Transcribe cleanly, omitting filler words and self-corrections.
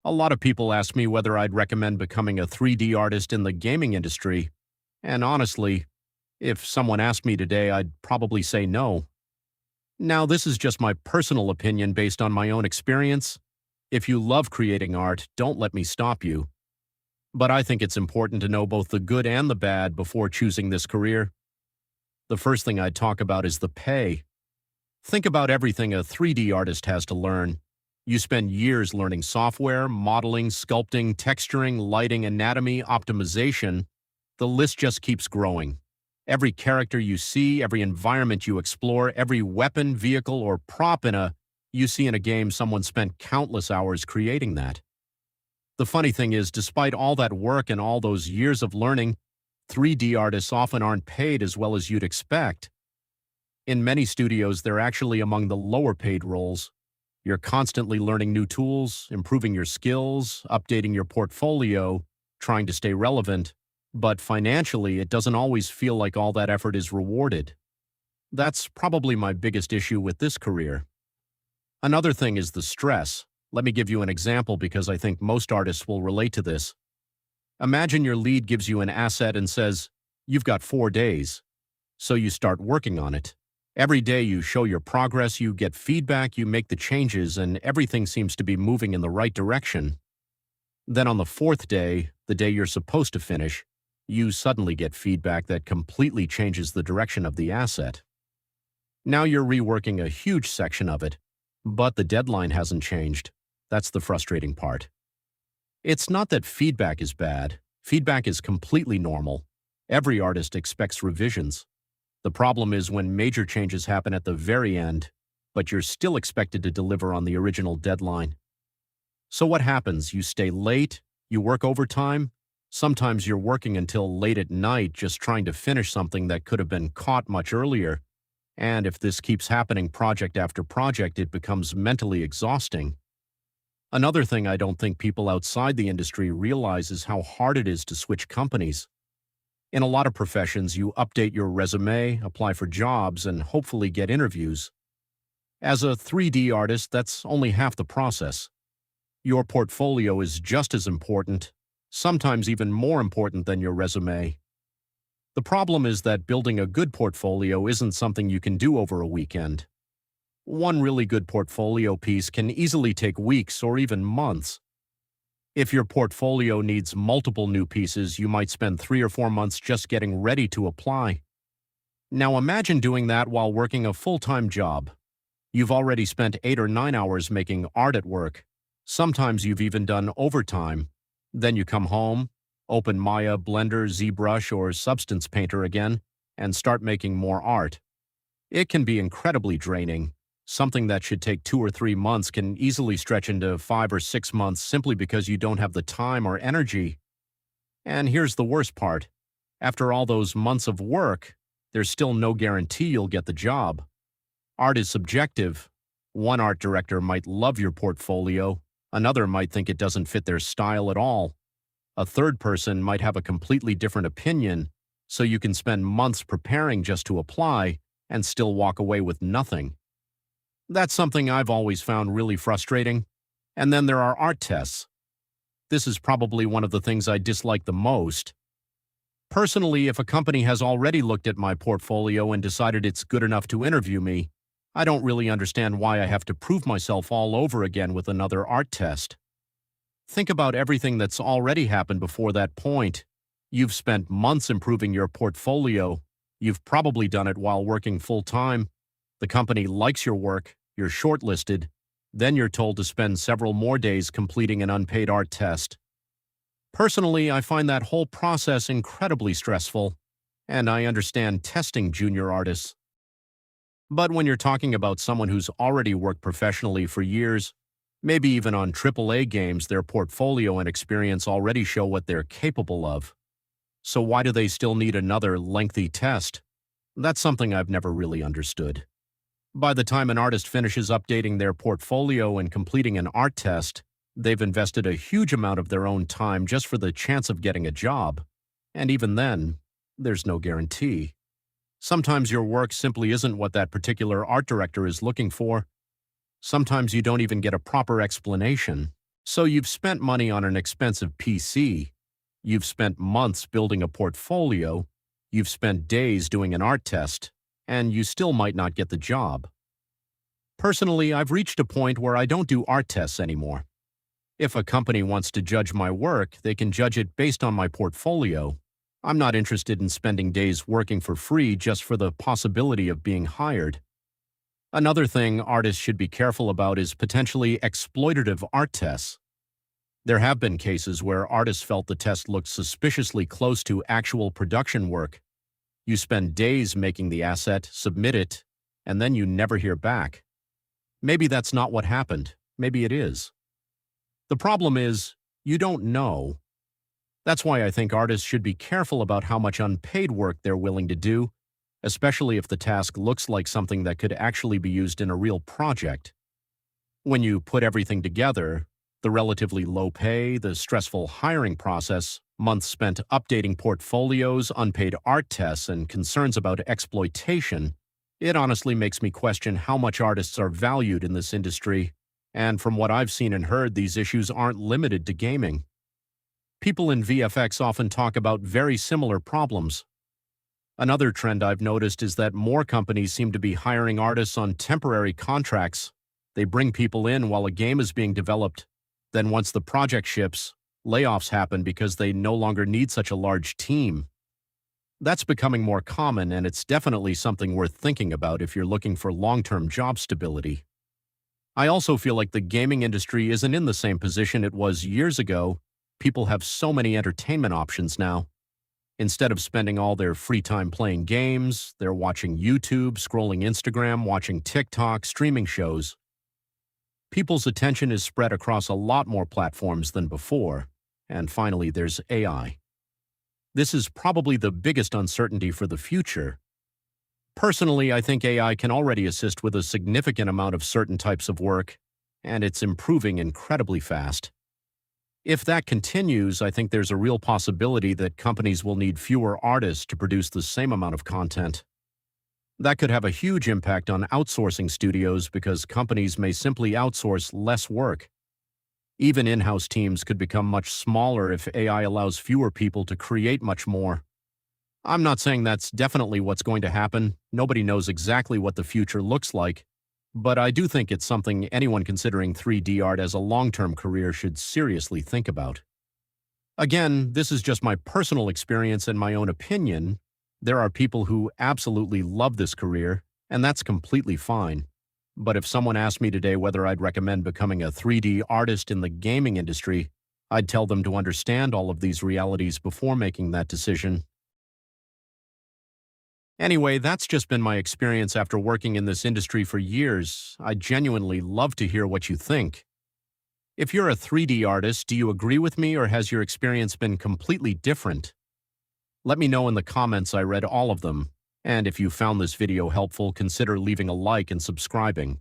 A lot of people ask me whether I'd recommend becoming a 3D artist in the gaming industry, and honestly, if someone asked me today, I'd probably say no. Now, this is just my personal opinion based on my own experience. If you love creating art, don't let me stop you. But I think it's important to know both the good and the bad before choosing this career. The first thing I'd talk about is the pay. Think about everything a 3D artist has to learn. You spend years learning software, modeling, sculpting, texturing, lighting, anatomy, optimization. The list just keeps growing. Every character you see, every environment you explore, every weapon, vehicle, or prop you see in a game, someone spent countless hours creating that. The funny thing is, despite all that work and all those years of learning, 3D artists often aren't paid as well as you'd expect. In many studios, they're actually among the lower paid roles. You're constantly learning new tools, improving your skills, updating your portfolio, trying to stay relevant, but financially, it doesn't always feel like all that effort is rewarded. That's probably my biggest issue with this career. Another thing is the stress. Let me give you an example because I think most artists will relate to this. Imagine your lead gives you an asset and says, "You've got 4 days." So you start working on it. Every day you show your progress, you get feedback, you make the changes, and everything seems to be moving in the right direction. Then on the fourth day, the day you're supposed to finish, you suddenly get feedback that completely changes the direction of the asset. Now you're reworking a huge section of it, but the deadline hasn't changed. That's the frustrating part. It's not that feedback is bad. Feedback is completely normal. Every artist expects revisions. The problem is when major changes happen at the very end, but you're still expected to deliver on the original deadline. So what happens? You stay late, you work overtime, sometimes you're working until late at night just trying to finish something that could have been caught much earlier. And if this keeps happening project after project, it becomes mentally exhausting. Another thing I don't think people outside the industry realize is how hard it is to switch companies. In a lot of professions, you update your resume, apply for jobs, and hopefully get interviews. As a 3D artist, that's only half the process. Your portfolio is just as important, sometimes even more important than your resume. The problem is that building a good portfolio isn't something you can do over a weekend. One really good portfolio piece can easily take weeks or even months. If your portfolio needs multiple new pieces, you might spend 3 or 4 months just getting ready to apply. Now imagine doing that while working a full-time job. You've already spent 8 or 9 hours making art at work. Sometimes you've even done overtime. Then you come home, open Maya, Blender, ZBrush, or Substance Painter again, and start making more art. It can be incredibly draining. Something that should take 2 or 3 months can easily stretch into 5 or 6 months simply because you don't have the time or energy. And here's the worst part. After all those months of work, there's still no guarantee you'll get the job. Art is subjective. One art director might love your portfolio, another might think it doesn't fit their style at all. A third person might have a completely different opinion, so you can spend months preparing just to apply and still walk away with nothing. That's something I've always found really frustrating. And then there are art tests. This is probably one of the things I dislike the most. Personally, if a company has already looked at my portfolio and decided it's good enough to interview me, I don't really understand why I have to prove myself all over again with another art test. Think about everything that's already happened before that point. You've spent months improving your portfolio. You've probably done it while working full-time. The company likes your work, you're shortlisted, then you're told to spend several more days completing an unpaid art test. Personally, I find that whole process incredibly stressful, and I understand testing junior artists. But when you're talking about someone who's already worked professionally for years, maybe even on AAA games, their portfolio and experience already show what they're capable of. So why do they still need another lengthy test? That's something I've never really understood. By the time an artist finishes updating their portfolio and completing an art test, they've invested a huge amount of their own time just for the chance of getting a job. And even then, there's no guarantee. Sometimes your work simply isn't what that particular art director is looking for. Sometimes you don't even get a proper explanation. So you've spent money on an expensive PC, you've spent months building a portfolio, you've spent days doing an art test, and you still might not get the job. Personally, I've reached a point where I don't do art tests anymore. If a company wants to judge my work, they can judge it based on my portfolio. I'm not interested in spending days working for free just for the possibility of being hired. Another thing artists should be careful about is potentially exploitative art tests. There have been cases where artists felt the test looked suspiciously close to actual production work. You spend days making the asset, submit it, and then you never hear back. Maybe that's not what happened. Maybe it is. The problem is, you don't know. That's why I think artists should be careful about how much unpaid work they're willing to do, especially if the task looks like something that could actually be used in a real project. When you put everything together, the relatively low pay, the stressful hiring process, months spent updating portfolios, unpaid art tests, and concerns about exploitation, it honestly makes me question how much artists are valued in this industry. And from what I've seen and heard, these issues aren't limited to gaming. People in VFX often talk about very similar problems. Another trend I've noticed is that more companies seem to be hiring artists on temporary contracts. They bring people in while a game is being developed. Then once the project ships, layoffs happen because they no longer need such a large team. That's becoming more common, and it's definitely something worth thinking about if you're looking for long-term job stability. I also feel like the gaming industry isn't in the same position it was years ago. People have so many entertainment options now. Instead of spending all their free time playing games, they're watching YouTube, scrolling Instagram, watching TikTok, streaming shows. People's attention is spread across a lot more platforms than before. And finally, there's AI. This is probably the biggest uncertainty for the future. Personally, I think AI can already assist with a significant amount of certain types of work, and it's improving incredibly fast. If that continues, I think there's a real possibility that companies will need fewer artists to produce the same amount of content. That could have a huge impact on outsourcing studios because companies may simply outsource less work. Even in-house teams could become much smaller if AI allows fewer people to create much more. I'm not saying that's definitely what's going to happen. Nobody knows exactly what the future looks like. But I do think it's something anyone considering 3D art as a long-term career should seriously think about. Again, this is just my personal experience and my own opinion. There are people who absolutely love this career, and that's completely fine. But if someone asked me today whether I'd recommend becoming a 3D artist in the gaming industry, I'd tell them to understand all of these realities before making that decision. Anyway, that's just been my experience after working in this industry for years. I'd genuinely love to hear what you think. If you're a 3D artist, do you agree with me or has your experience been completely different? Let me know in the comments. I read all of them. And if you found this video helpful, consider leaving a like and subscribing.